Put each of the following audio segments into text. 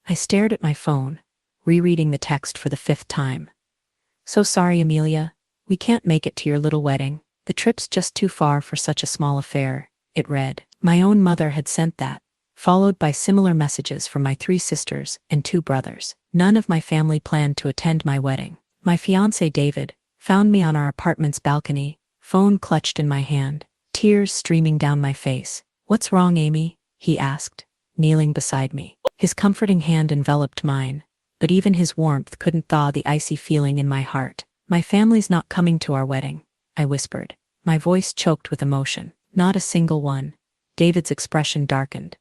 I stared at my phone, rereading the text for the 5th time. So sorry, Amelia. We can't make it to your little wedding. The trip's just too far for such a small affair, it read. My own mother had sent that, followed by similar messages from my 3 sisters and 2 brothers. None of my family planned to attend my wedding. My fiancé David found me on our apartment's balcony, phone clutched in my hand, tears streaming down my face. What's wrong, Amy? He asked, kneeling beside me. His comforting hand enveloped mine, but even his warmth couldn't thaw the icy feeling in my heart. My family's not coming to our wedding, I whispered, my voice choked with emotion. Not a single one. David's expression darkened.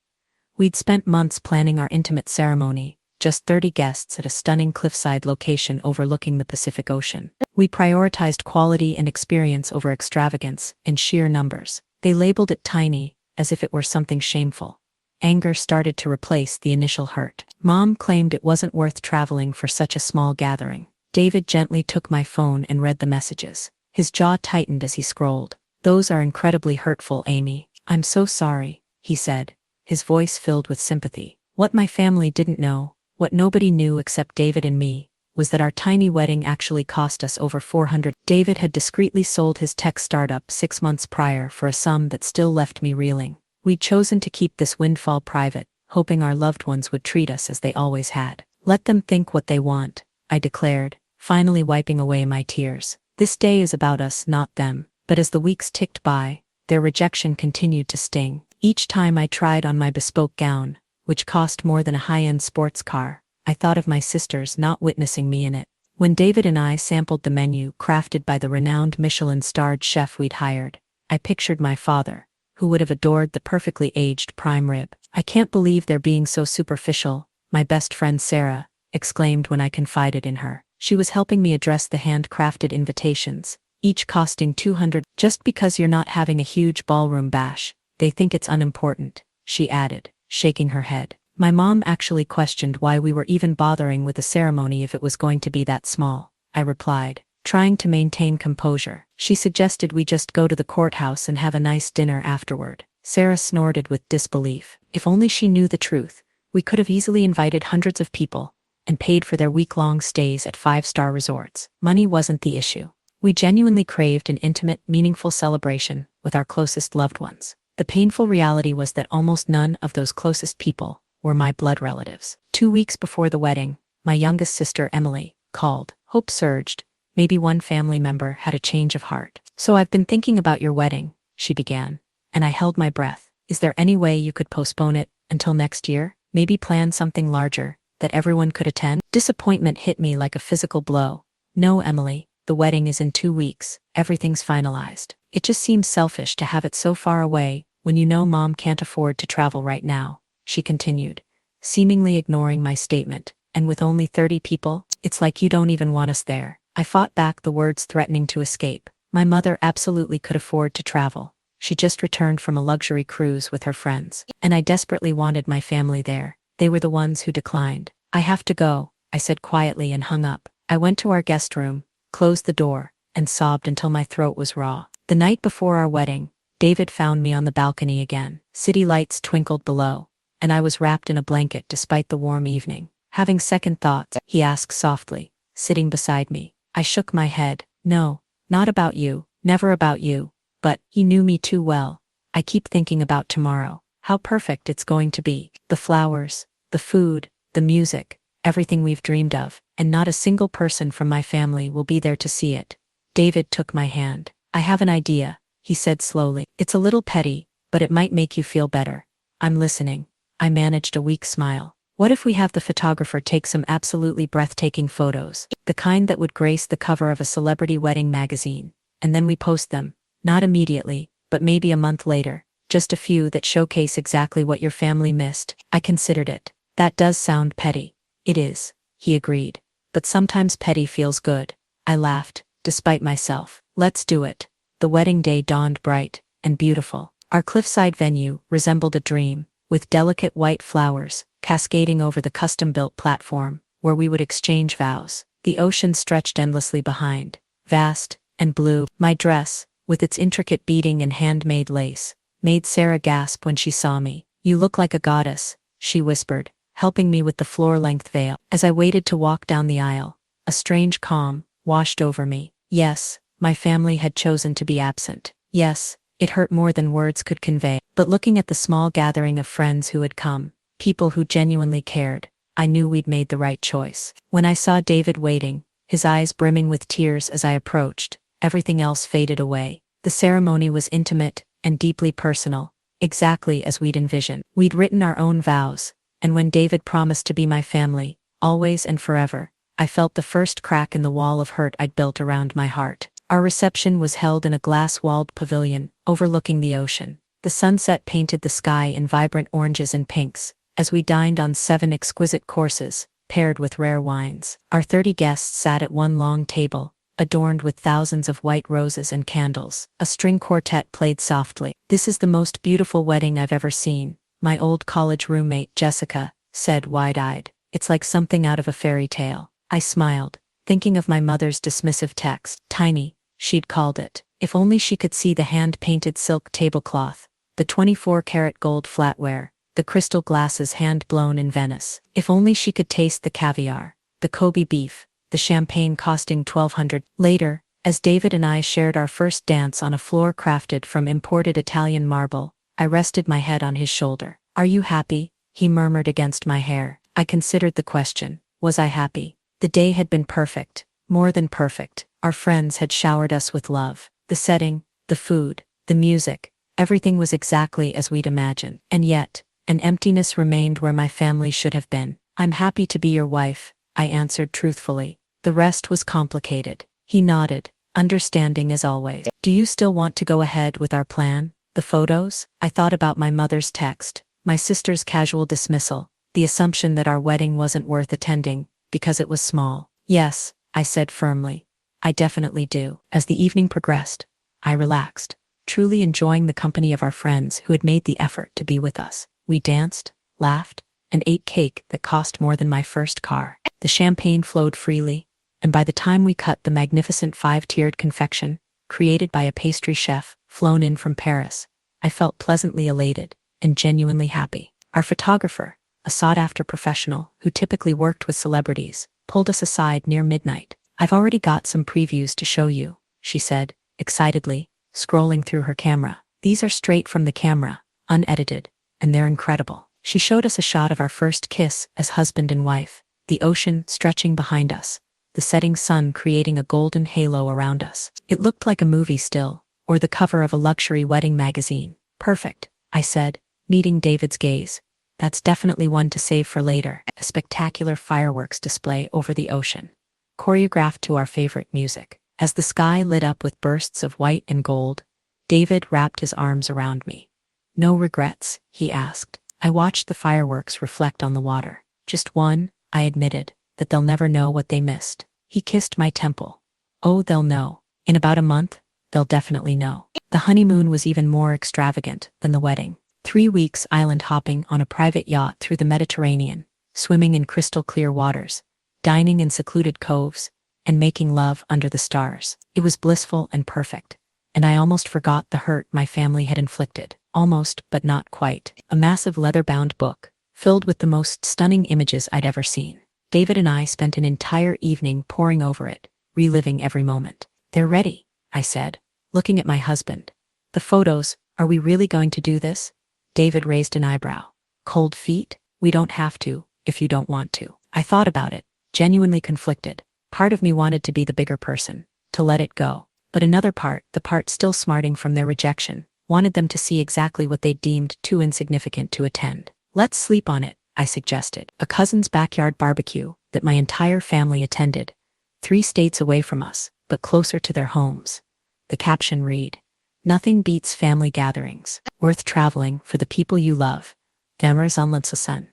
We'd spent months planning our intimate ceremony, just 30 guests at a stunning cliffside location overlooking the Pacific Ocean. We prioritized quality and experience over extravagance in sheer numbers. They labeled it tiny, as if it were something shameful. Anger started to replace the initial hurt. Mom claimed it wasn't worth traveling for such a small gathering. David gently took my phone and read the messages. His jaw tightened as he scrolled. Those are incredibly hurtful, Amy. I'm so sorry, he said, his voice filled with sympathy. What my family didn't know, what nobody knew except David and me, was that our tiny wedding actually cost us over $400. David had discreetly sold his tech startup 6 months prior for a sum that still left me reeling. We'd chosen to keep this windfall private, hoping our loved ones would treat us as they always had. Let them think what they want, I declared, finally wiping away my tears. This day is about us, not them. But as the weeks ticked by, their rejection continued to sting. Each time I tried on my bespoke gown, which cost more than a high-end sports car, I thought of my sisters not witnessing me in it. When David and I sampled the menu crafted by the renowned Michelin-starred chef we'd hired, I pictured my father, who would have adored the perfectly aged prime rib. I can't believe they're being so superficial, my best friend Sarah exclaimed when I confided in her. She was helping me address the handcrafted invitations, each costing $200. Just because you're not having a huge ballroom bash, they think it's unimportant, she added, shaking her head. My mom actually questioned why we were even bothering with the ceremony if it was going to be that small, I replied, trying to maintain composure. She suggested we just go to the courthouse and have a nice dinner afterward. Sarah snorted with disbelief. If only she knew the truth, we could have easily invited hundreds of people and paid for their week-long stays at 5-star resorts. Money wasn't the issue. We genuinely craved an intimate, meaningful celebration with our closest loved ones. The painful reality was that almost none of those closest people were my blood relatives. 2 weeks before the wedding, my youngest sister Emily called. Hope surged. Maybe one family member had a change of heart. So I've been thinking about your wedding, she began, and I held my breath. Is there any way you could postpone it until next year? Maybe plan something larger that everyone could attend? Disappointment hit me like a physical blow. No, Emily. The wedding is in 2 weeks. Everything's finalized. It just seems selfish to have it so far away when you know Mom can't afford to travel right now, she continued, seemingly ignoring my statement. And with only 30 people, it's like you don't even want us there. I fought back, the words threatening to escape. My mother absolutely could afford to travel. She just returned from a luxury cruise with her friends. And I desperately wanted my family there. They were the ones who declined. I have to go, I said quietly and hung up. I went to our guest room, closed the door, and sobbed until my throat was raw. The night before our wedding, David found me on the balcony again. City lights twinkled below, and I was wrapped in a blanket despite the warm evening. Having second thoughts, he asked softly, sitting beside me. I shook my head. No, not about you, never about you. But he knew me too well. I keep thinking about tomorrow, how perfect it's going to be. The flowers, the food, the music, everything we've dreamed of, and not a single person from my family will be there to see it. David took my hand. I have an idea, he said slowly. It's a little petty, but it might make you feel better. I'm listening. I managed a weak smile. What if we have the photographer take some absolutely breathtaking photos, the kind that would grace the cover of a celebrity wedding magazine, and then we post them, not immediately, but maybe a month later, just a few that showcase exactly what your family missed. I considered it. That does sound petty. It is, he agreed. But sometimes petty feels good. I laughed, despite myself. Let's do it. The wedding day dawned bright and beautiful. Our cliffside venue resembled a dream, with delicate white flowers cascading over the custom-built platform where we would exchange vows. The ocean stretched endlessly behind, vast and blue. My dress, with its intricate beading and handmade lace, made Sarah gasp when she saw me. You look like a goddess, she whispered, helping me with the floor-length veil. As I waited to walk down the aisle, a strange calm washed over me. Yes, my family had chosen to be absent. Yes, it hurt more than words could convey. But looking at the small gathering of friends who had come, people who genuinely cared, I knew we'd made the right choice. When I saw David waiting, his eyes brimming with tears as I approached, everything else faded away. The ceremony was intimate and deeply personal, exactly as we'd envisioned. We'd written our own vows, and when David promised to be my family, always and forever, I felt the first crack in the wall of hurt I'd built around my heart. Our reception was held in a glass-walled pavilion overlooking the ocean. The sunset painted the sky in vibrant oranges and pinks, as we dined on 7 exquisite courses, paired with rare wines. Our 30 guests sat at one long table, adorned with thousands of white roses and candles. A string quartet played softly. "This is the most beautiful wedding I've ever seen," my old college roommate Jessica said wide-eyed. "It's like something out of a fairy tale." I smiled, thinking of my mother's dismissive text. Tiny, she'd called it. If only she could see the hand-painted silk tablecloth, the 24-karat gold flatware, the crystal glasses hand-blown in Venice. If only she could taste the caviar, the Kobe beef, the champagne costing $1,200. Later, as David and I shared our first dance on a floor crafted from imported Italian marble, I rested my head on his shoulder. "Are you happy?" he murmured against my hair. I considered the question. Was I happy? The day had been perfect, more than perfect. Our friends had showered us with love. The setting, the food, the music, everything was exactly as we'd imagined. And yet, an emptiness remained where my family should have been. "I'm happy to be your wife," I answered truthfully. The rest was complicated. He nodded, understanding as always. "Do you still want to go ahead with our plan? The photos?" I thought about my mother's text, my sister's casual dismissal, the assumption that our wedding wasn't worth attending because it was small. "Yes," I said firmly. "I definitely do." As the evening progressed, I relaxed, truly enjoying the company of our friends who had made the effort to be with us. We danced, laughed, and ate cake that cost more than my first car. The champagne flowed freely, and by the time we cut the magnificent 5-tiered confection, created by a pastry chef flown in from Paris, I felt pleasantly elated and genuinely happy. Our photographer, a sought-after professional who typically worked with celebrities, pulled us aside near midnight. "I've already got some previews to show you," she said, excitedly, scrolling through her camera. "These are straight from the camera, unedited, and they're incredible." She showed us a shot of our first kiss as husband and wife, the ocean stretching behind us, the setting sun creating a golden halo around us. It looked like a movie still, or the cover of a luxury wedding magazine. "Perfect," I said, meeting David's gaze. "That's definitely one to save for later." A spectacular fireworks display over the ocean, choreographed to our favorite music. As the sky lit up with bursts of white and gold, David wrapped his arms around me. "No regrets?" he asked. I watched the fireworks reflect on the water. "Just one," I admitted, "that they'll never know what they missed." He kissed my temple. "Oh, they'll know. In about a month, they'll definitely know." The honeymoon was even more extravagant than the wedding. 3 weeks island hopping on a private yacht through the Mediterranean, swimming in crystal clear waters, dining in secluded coves, and making love under the stars. It was blissful and perfect, and I almost forgot the hurt my family had inflicted. Almost, but not quite. A massive leather-bound book, filled with the most stunning images I'd ever seen. David and I spent an entire evening poring over it, reliving every moment. "They're ready," I said, looking at my husband. "The photos, are we really going to do this?" David raised an eyebrow. "Cold feet? We don't have to, if you don't want to." I thought about it, genuinely conflicted. Part of me wanted to be the bigger person, to let it go. But another part, the part still smarting from their rejection, wanted them to see exactly what they deemed too insignificant to attend. "Let's sleep on it," I suggested. A cousin's backyard barbecue that my entire family attended, 3 states away from us, but closer to their homes. The caption read, "Nothing beats family gatherings. Worth traveling for the people you love. Gamers on sa sun.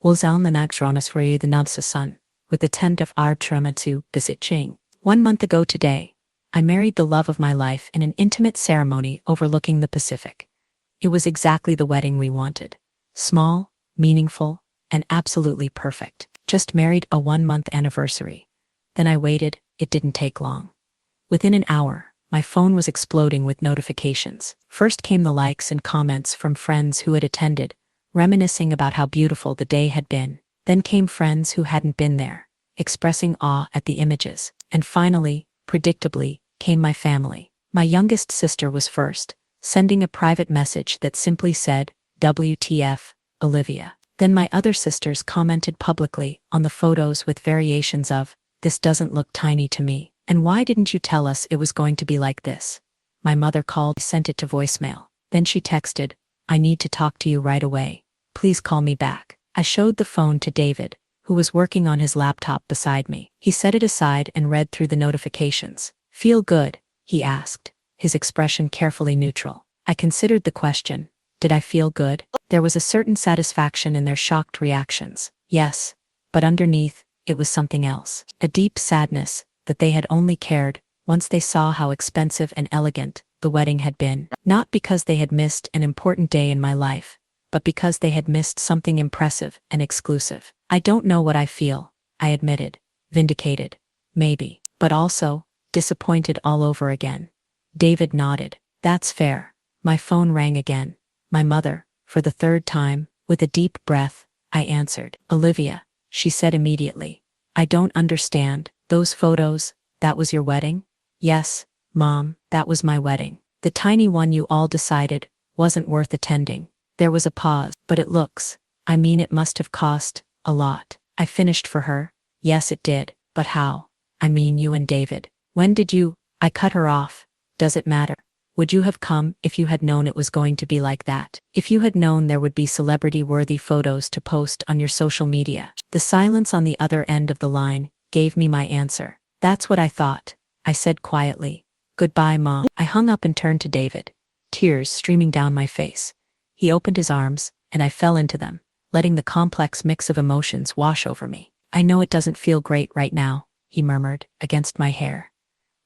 Wozal na nagsronas for you the nab sa sun. With the tent of our tramatsu visit Ching." 1 month ago today, I married the love of my life in an intimate ceremony overlooking the Pacific. It was exactly the wedding we wanted. Small, meaningful, and absolutely perfect. Just married a 1-month anniversary. Then I waited. It didn't take long. Within an hour, my phone was exploding with notifications. First came the likes and comments from friends who had attended, reminiscing about how beautiful the day had been. Then came friends who hadn't been there, expressing awe at the images. And finally, predictably, came my family. My youngest sister was first, sending a private message that simply said, WTF, Olivia. Then my other sisters commented publicly on the photos with variations of, this doesn't look tiny to me, and why didn't you tell us it was going to be like this? My mother called, sent it to voicemail. Then she texted, I need to talk to you right away. Please call me back. I showed the phone to David, who was working on his laptop beside me. He set it aside and read through the notifications. Feel good? He asked, his expression carefully neutral. I considered the question. Did I feel good? There was a certain satisfaction in their shocked reactions. Yes, but underneath, it was something else. A deep sadness that they had only cared once they saw how expensive and elegant the wedding had been. Not because they had missed an important day in my life, but because they had missed something impressive and exclusive. I don't know what I feel, I admitted. Vindicated, maybe, but also disappointed all over again. David nodded. That's fair. My phone rang again. My mother, for the third time, with a deep breath, I answered. Olivia, she said immediately. I don't understand. Those photos, that was your wedding? Yes, Mom, that was my wedding. The tiny one you all decided wasn't worth attending. There was a pause. But it looks, I mean, it must have cost a lot. I finished for her. Yes, it did. But how? I mean, you and David. When did you? I cut her off. Does it matter? Would you have come if you had known it was going to be like that? If you had known there would be celebrity-worthy photos to post on your social media? The silence on the other end of the line gave me my answer. That's what I thought, I said quietly. Goodbye, Mom. I hung up and turned to David, tears streaming down my face. He opened his arms, and I fell into them, letting the complex mix of emotions wash over me. I know it doesn't feel great right now, he murmured, against my hair.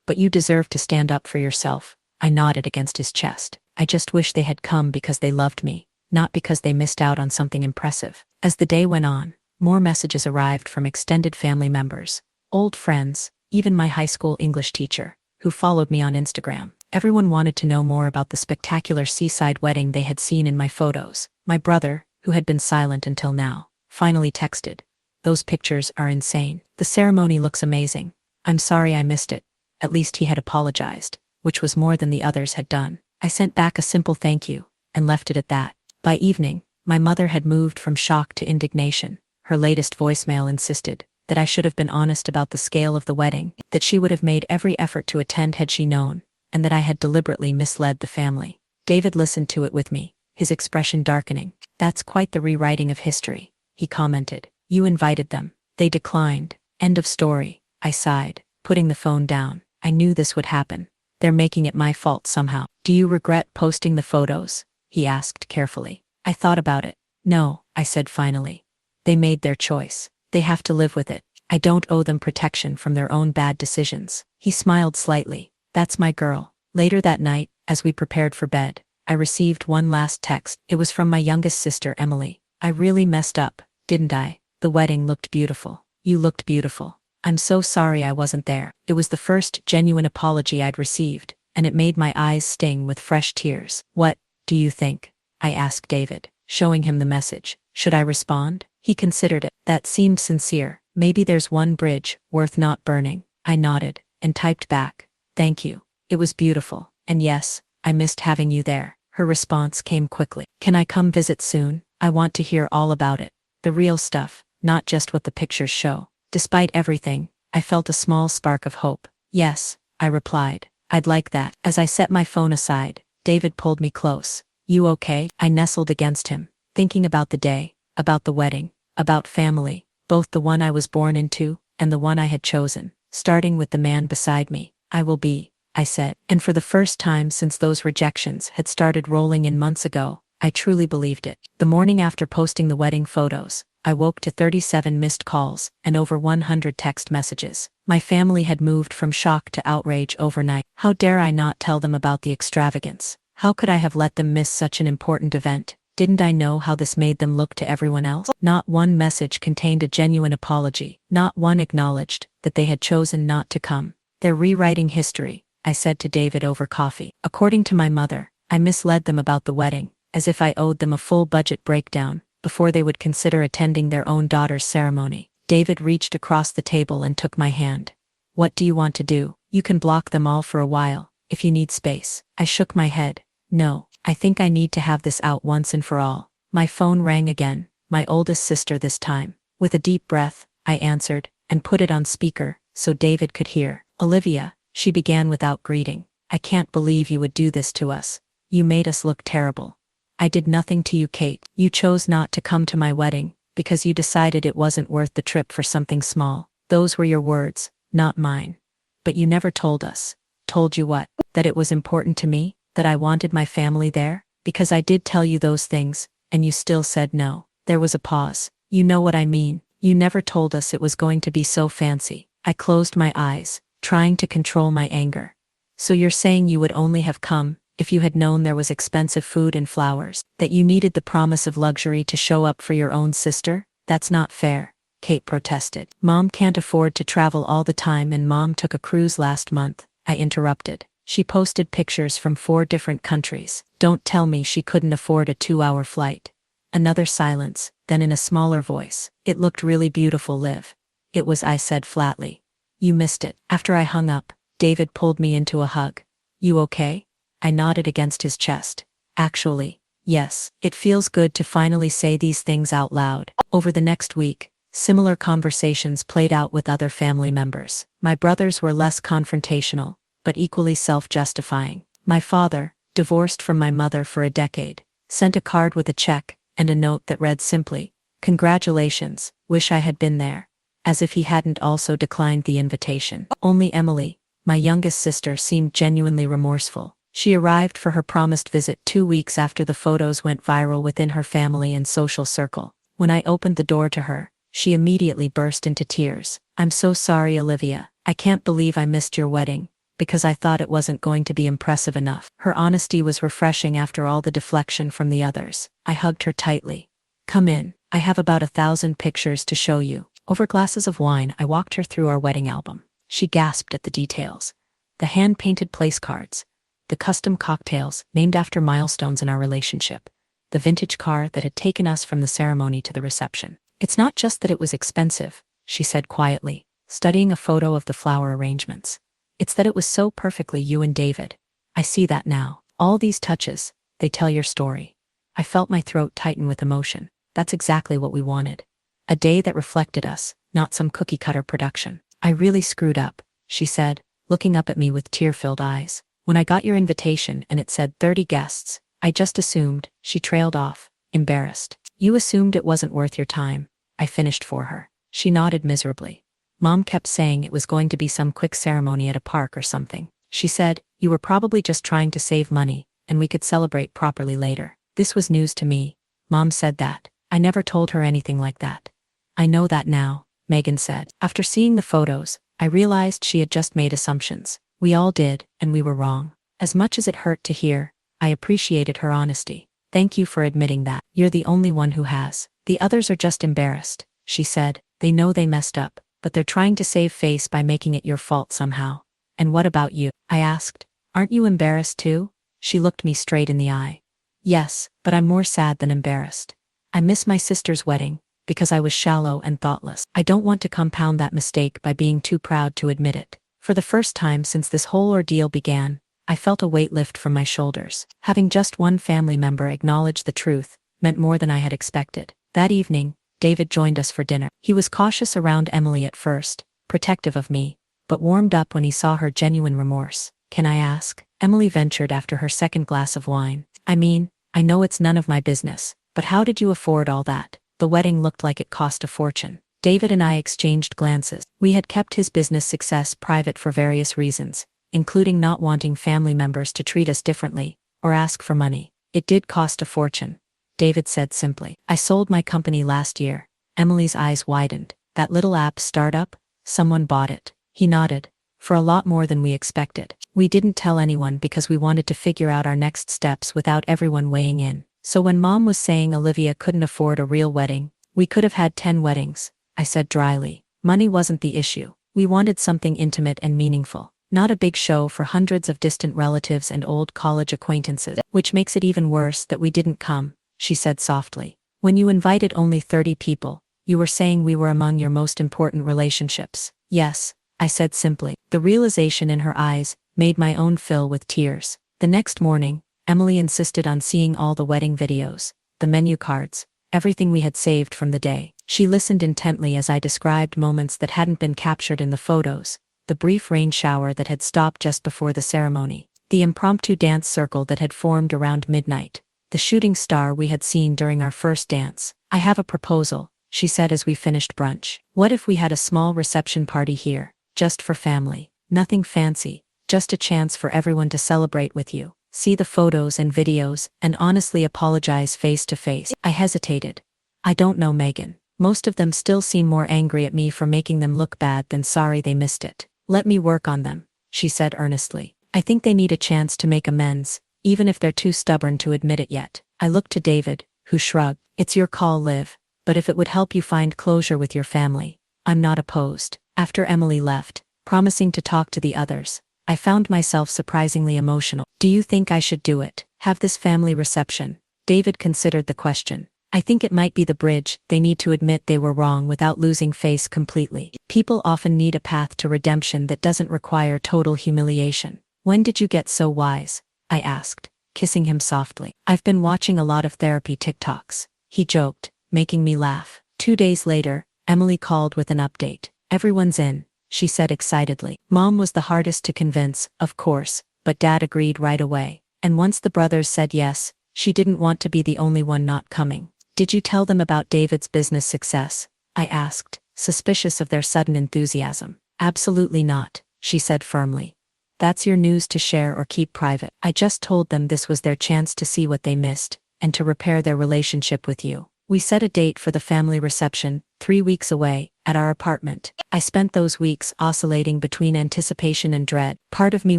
But you deserve to stand up for yourself. I nodded against his chest. I just wish they had come because they loved me, not because they missed out on something impressive. As the day went on, more messages arrived from extended family members, old friends, even my high school English teacher, who followed me on Instagram. Everyone wanted to know more about the spectacular seaside wedding they had seen in my photos. My brother, who had been silent until now, finally texted. Those pictures are insane. The ceremony looks amazing. I'm sorry I missed it. At least he had apologized, which was more than the others had done. I sent back a simple thank you, and left it at that. By evening, my mother had moved from shock to indignation. Her latest voicemail insisted that I should have been honest about the scale of the wedding, that she would have made every effort to attend had she known, and that I had deliberately misled the family. David listened to it with me, his expression darkening. That's quite the rewriting of history, he commented. You invited them. They declined. End of story. I sighed, putting the phone down. I knew this would happen. They're making it my fault somehow. Do you regret posting the photos? He asked carefully. I thought about it. No, I said finally. They made their choice. They have to live with it. I don't owe them protection from their own bad decisions. He smiled slightly. That's my girl. Later that night, as we prepared for bed, I received one last text. It was from my youngest sister, Emily. I really messed up, didn't I? The wedding looked beautiful. You looked beautiful. I'm so sorry I wasn't there. It was the first genuine apology I'd received, and it made my eyes sting with fresh tears. What do you think? I asked David, showing him the message. Should I respond? He considered it. That seemed sincere. Maybe there's one bridge worth not burning. I nodded and typed back. Thank you. It was beautiful. And yes, I missed having you there. Her response came quickly. Can I come visit soon? I want to hear all about it. The real stuff, not just what the pictures show. Despite everything, I felt a small spark of hope. Yes, I replied. I'd like that. As I set my phone aside, David pulled me close. You okay? I nestled against him, thinking about the day, about the wedding, about family, both the one I was born into and the one I had chosen, starting with the man beside me. I will be, I said. And for the first time since those rejections had started rolling in months ago, I truly believed it. The morning after posting the wedding photos, I woke to 37 missed calls and over 100 text messages. My family had moved from shock to outrage overnight. How dare I not tell them about the extravagance? How could I have let them miss such an important event? Didn't I know how this made them look to everyone else? Not one message contained a genuine apology. Not one acknowledged that they had chosen not to come. They're rewriting history, I said to David over coffee. According to my mother, I misled them about the wedding, as if I owed them a full budget breakdown, before they would consider attending their own daughter's ceremony. David reached across the table and took my hand. What do you want to do? You can block them all for a while, if you need space. I shook my head. No, I think I need to have this out once and for all. My phone rang again, my oldest sister this time. With a deep breath, I answered, and put it on speaker, so David could hear. Olivia, she began without greeting. I can't believe you would do this to us. You made us look terrible. I did nothing to you, Kate. You chose not to come to my wedding, because you decided it wasn't worth the trip for something small. Those were your words, not mine. But you never told us. Told you what? That it was important to me? That I wanted my family there? Because I did tell you those things, and you still said no. There was a pause. You know what I mean. You never told us it was going to be so fancy. I closed my eyes, trying to control my anger. So you're saying you would only have come if you had known there was expensive food and flowers, that you needed the promise of luxury to show up for your own sister? That's not fair, Kate protested. Mom can't afford to travel all the time and Mom took a cruise last month, I interrupted. She posted pictures from 4 different countries. Don't tell me she couldn't afford a 2-hour flight. Another silence, then in a smaller voice. It looked really beautiful, Liv. It was, I said flatly. You missed it. After I hung up, David pulled me into a hug. You okay? I nodded against his chest. Actually, yes. It feels good to finally say these things out loud. Over the next week, similar conversations played out with other family members. My brothers were less confrontational, but equally self-justifying. My father, divorced from my mother for a decade, sent a card with a check and a note that read simply, "Congratulations, wish I had been there," as if he hadn't also declined the invitation. Only Emily, my youngest sister, seemed genuinely remorseful. She arrived for her promised visit 2 weeks after the photos went viral within her family and social circle. When I opened the door to her, she immediately burst into tears. I'm so sorry, Olivia. I can't believe I missed your wedding, because I thought it wasn't going to be impressive enough. Her honesty was refreshing after all the deflection from the others. I hugged her tightly. Come in. I have about 1,000 pictures to show you. Over glasses of wine, I walked her through our wedding album. She gasped at the details. The hand-painted place cards, the custom cocktails named after milestones in our relationship, the vintage car that had taken us from the ceremony to the reception. It's not just that it was expensive, she said quietly, studying a photo of the flower arrangements. It's that it was so perfectly you and David. I see that now. All these touches, they tell your story. I felt my throat tighten with emotion. That's exactly what we wanted. A day that reflected us, not some cookie-cutter production. I really screwed up, she said, looking up at me with tear-filled eyes. When I got your invitation and it said 30 guests, I just assumed, she trailed off, embarrassed. You assumed it wasn't worth your time, I finished for her. She nodded miserably. Mom kept saying it was going to be some quick ceremony at a park or something. She said, you were probably just trying to save money, and we could celebrate properly later. This was news to me. Mom said that. I never told her anything like that. I know that now, Megan said. After seeing the photos, I realized she had just made assumptions. We all did, and we were wrong. As much as it hurt to hear, I appreciated her honesty. Thank you for admitting that. You're the only one who has. The others are just embarrassed, she said. They know they messed up, but they're trying to save face by making it your fault somehow. And what about you? I asked. Aren't you embarrassed too? She looked me straight in the eye. Yes, but I'm more sad than embarrassed. I miss my sister's wedding, because I was shallow and thoughtless. I don't want to compound that mistake by being too proud to admit it. For the first time since this whole ordeal began, I felt a weight lift from my shoulders. Having just one family member acknowledge the truth meant more than I had expected. That evening, David joined us for dinner. He was cautious around Emily at first, protective of me, but warmed up when he saw her genuine remorse. Can I ask? Emily ventured after her second glass of wine. I mean, I know it's none of my business, but how did you afford all that? The wedding looked like it cost a fortune. David and I exchanged glances. We had kept his business success private for various reasons, including not wanting family members to treat us differently or ask for money. It did cost a fortune, David said simply. I sold my company last year. Emily's eyes widened. That little app startup? Someone bought it. He nodded. For a lot more than we expected. We didn't tell anyone because we wanted to figure out our next steps without everyone weighing in. So when Mom was saying Olivia couldn't afford a real wedding, we could have had 10 weddings, I said dryly. Money wasn't the issue. We wanted something intimate and meaningful. Not a big show for hundreds of distant relatives and old college acquaintances. Which makes it even worse that we didn't come, she said softly. When you invited only 30 people, you were saying we were among your most important relationships. Yes, I said simply. The realization in her eyes made my own fill with tears. The next morning, Emily insisted on seeing all the wedding videos, the menu cards, everything we had saved from the day. She listened intently as I described moments that hadn't been captured in the photos, the brief rain shower that had stopped just before the ceremony, the impromptu dance circle that had formed around midnight, the shooting star we had seen during our first dance. I have a proposal, she said as we finished brunch. What if we had a small reception party here, just for family? Nothing fancy, just a chance for everyone to celebrate with you, see the photos and videos, and honestly apologize face to face. I hesitated. I don't know, Megan. Most of them still seem more angry at me for making them look bad than sorry they missed it. Let me work on them, she said earnestly. I think they need a chance to make amends, even if they're too stubborn to admit it yet. I looked to David, who shrugged. It's your call, Liv, but if it would help you find closure with your family, I'm not opposed. After Emily left, promising to talk to the others, I found myself surprisingly emotional. Do you think I should do it? Have this family reception? David considered the question. I think it might be the bridge they need to admit they were wrong without losing face completely. People often need a path to redemption that doesn't require total humiliation. When did you get so wise? I asked, kissing him softly. I've been watching a lot of therapy TikToks, he joked, making me laugh. 2 days later, Emily called with an update. Everyone's in, she said excitedly. Mom was the hardest to convince, of course, but Dad agreed right away. And once the brothers said yes, she didn't want to be the only one not coming. Did you tell them about David's business success? I asked, suspicious of their sudden enthusiasm. Absolutely not, she said firmly. That's your news to share or keep private. I just told them this was their chance to see what they missed, and to repair their relationship with you. We set a date for the family reception, 3 weeks away, at our apartment. I spent those weeks oscillating between anticipation and dread. Part of me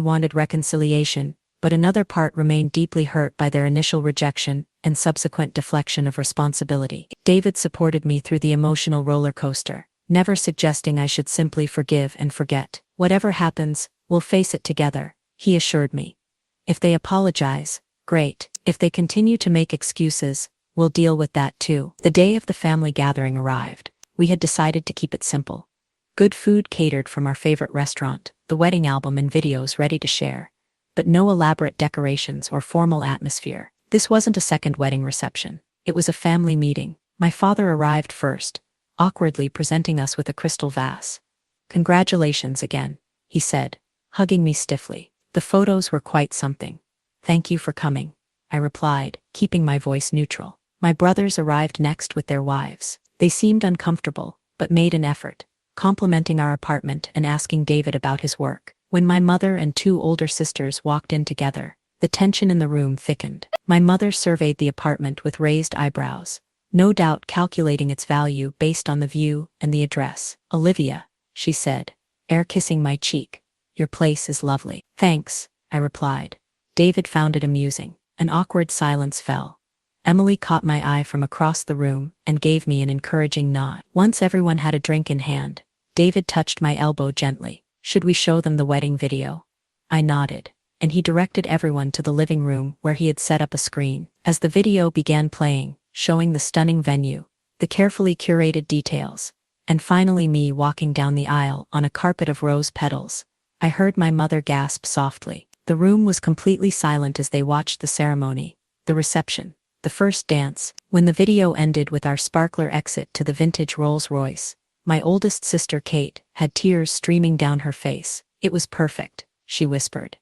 wanted reconciliation, but another part remained deeply hurt by their initial rejection and subsequent deflection of responsibility. David supported me through the emotional roller coaster, never suggesting I should simply forgive and forget. Whatever happens, we'll face it together, he assured me. If they apologize, great. If they continue to make excuses, we'll deal with that too. The day of the family gathering arrived. We had decided to keep it simple. Good food catered from our favorite restaurant, the wedding album and videos ready to share, but no elaborate decorations or formal atmosphere. This wasn't a second wedding reception. It was a family meeting. My father arrived first, awkwardly presenting us with a crystal vase. Congratulations again, he said, hugging me stiffly. The photos were quite something. Thank you for coming, I replied, keeping my voice neutral. My brothers arrived next with their wives. They seemed uncomfortable, but made an effort, complimenting our apartment and asking David about his work. When my mother and 2 older sisters walked in together, the tension in the room thickened. My mother surveyed the apartment with raised eyebrows, no doubt calculating its value based on the view and the address. Olivia, she said, air kissing my cheek, your place is lovely. Thanks, I replied. David found it amusing. An awkward silence fell. Emily caught my eye from across the room and gave me an encouraging nod. Once everyone had a drink in hand, David touched my elbow gently. Should we show them the wedding video? I nodded, and he directed everyone to the living room where he had set up a screen. As the video began playing, showing the stunning venue, the carefully curated details, and finally me walking down the aisle on a carpet of rose petals, I heard my mother gasp softly. The room was completely silent as they watched the ceremony, the reception, the first dance. When the video ended with our sparkler exit to the vintage Rolls-Royce, my oldest sister Kate had tears streaming down her face. It was perfect, she whispered.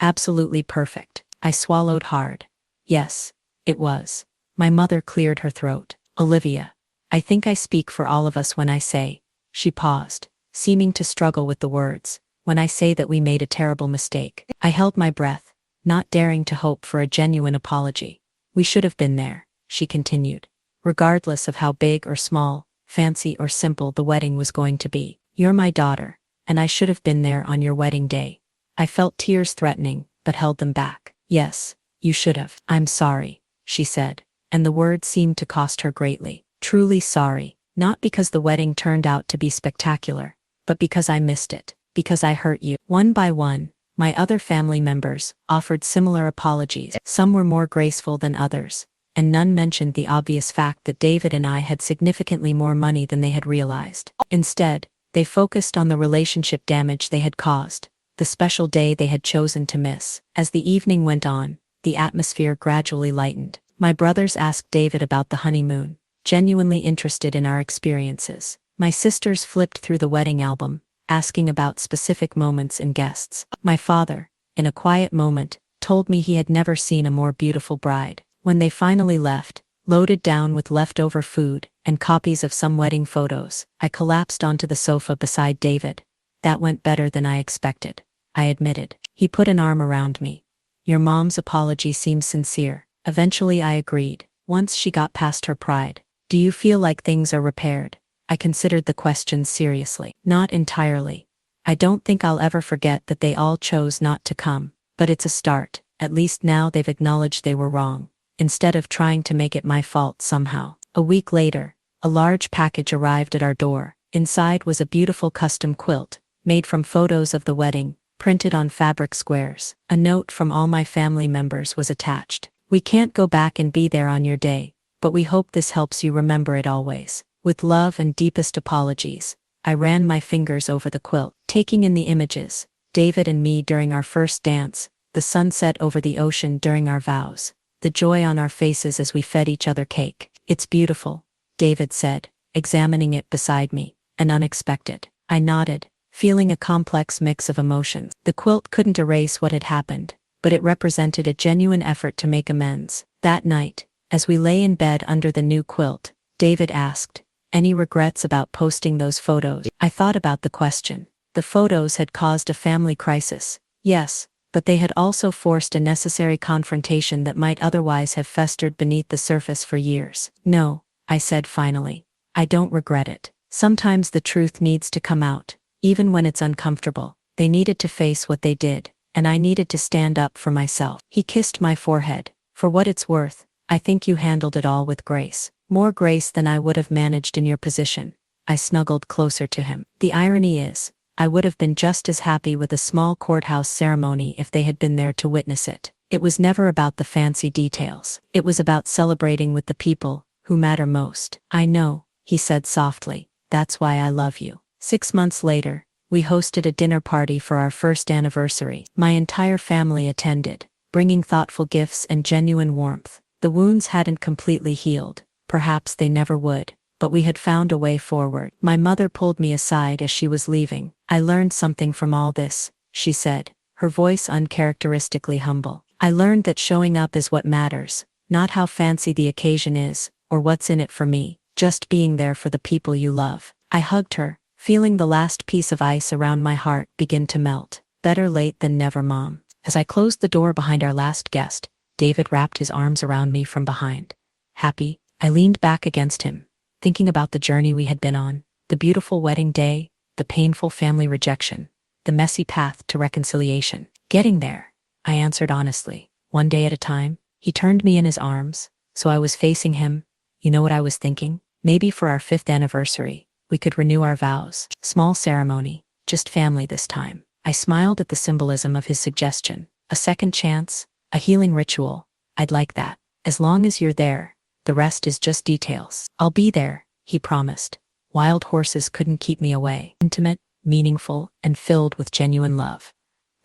Absolutely perfect. I swallowed hard. Yes, it was. My mother cleared her throat. Olivia, I think I speak for all of us when I say, she paused, seeming to struggle with the words, when I say that we made a terrible mistake. I held my breath, not daring to hope for a genuine apology. We should have been there, she continued, regardless of how big or small, fancy or simple the wedding was going to be. You're my daughter, and I should have been there on your wedding day. I felt tears threatening, but held them back. Yes, you should have. I'm sorry, she said, and the words seemed to cost her greatly. Truly sorry, not because the wedding turned out to be spectacular, but because I missed it, because I hurt you. One by one, my other family members offered similar apologies. Some were more graceful than others, and none mentioned the obvious fact that David and I had significantly more money than they had realized. Instead, they focused on the relationship damage they had caused, the special day they had chosen to miss. As the evening went on, the atmosphere gradually lightened. My brothers asked David about the honeymoon, genuinely interested in our experiences. My sisters flipped through the wedding album, asking about specific moments and guests. My father, in a quiet moment, told me he had never seen a more beautiful bride. When they finally left, loaded down with leftover food and copies of some wedding photos, I collapsed onto the sofa beside David. That went better than I expected, I admitted. He put an arm around me. Your mom's apology seems sincere. Eventually I agreed, once she got past her pride. Do you feel like things are repaired? I considered the question seriously. Not entirely. I don't think I'll ever forget that they all chose not to come, but it's a start. At least now they've acknowledged they were wrong, instead of trying to make it my fault somehow. A week later, a large package arrived at our door. Inside was a beautiful custom quilt, made from photos of the wedding, printed on fabric squares. A note from all my family members was attached. We can't go back and be there on your day, but we hope this helps you remember it always. With love and deepest apologies. I ran my fingers over the quilt, taking in the images, David and me during our first dance, the sunset over the ocean during our vows, the joy on our faces as we fed each other cake. It's beautiful, David said, examining it beside me, and unexpected. I nodded, feeling a complex mix of emotions. The quilt couldn't erase what had happened, but it represented a genuine effort to make amends. That night, as we lay in bed under the new quilt, David asked, any regrets about posting those photos? I thought about the question. The photos had caused a family crisis. Yes, but they had also forced a necessary confrontation that might otherwise have festered beneath the surface for years. No, I said finally. I don't regret it. Sometimes the truth needs to come out, even when it's uncomfortable. They needed to face what they did, and I needed to stand up for myself. He kissed my forehead. For what it's worth, I think you handled it all with grace. More grace than I would have managed in your position. I snuggled closer to him. The irony is, I would have been just as happy with a small courthouse ceremony if they had been there to witness it. It was never about the fancy details. It was about celebrating with the people who matter most. I know, he said softly. That's why I love you. 6 months later, we hosted a dinner party for our first anniversary. My entire family attended, bringing thoughtful gifts and genuine warmth. The wounds hadn't completely healed. Perhaps they never would, but we had found a way forward. My mother pulled me aside as she was leaving. I learned something from all this, she said, her voice uncharacteristically humble. I learned that showing up is what matters, not how fancy the occasion is, or what's in it for me, just being there for the people you love. I hugged her, feeling the last piece of ice around my heart begin to melt. Better late than never, Mom. As I closed the door behind our last guest, David wrapped his arms around me from behind. Happy, I leaned back against him, thinking about the journey we had been on, the beautiful wedding day, the painful family rejection, the messy path to reconciliation. Getting there, I answered honestly, one day at a time. He turned me in his arms, so I was facing him. You know what I was thinking? Maybe for our 5th anniversary, we could renew our vows. Small ceremony, just family this time. I smiled at the symbolism of his suggestion. A second chance, a healing ritual. I'd like that. As long as you're there. The rest is just details. I'll be there, he promised. Wild horses couldn't keep me away. Intimate, meaningful, and filled with genuine love.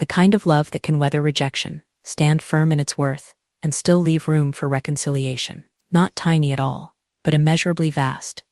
The kind of love that can weather rejection, stand firm in its worth, and still leave room for reconciliation. Not tiny at all, but immeasurably vast.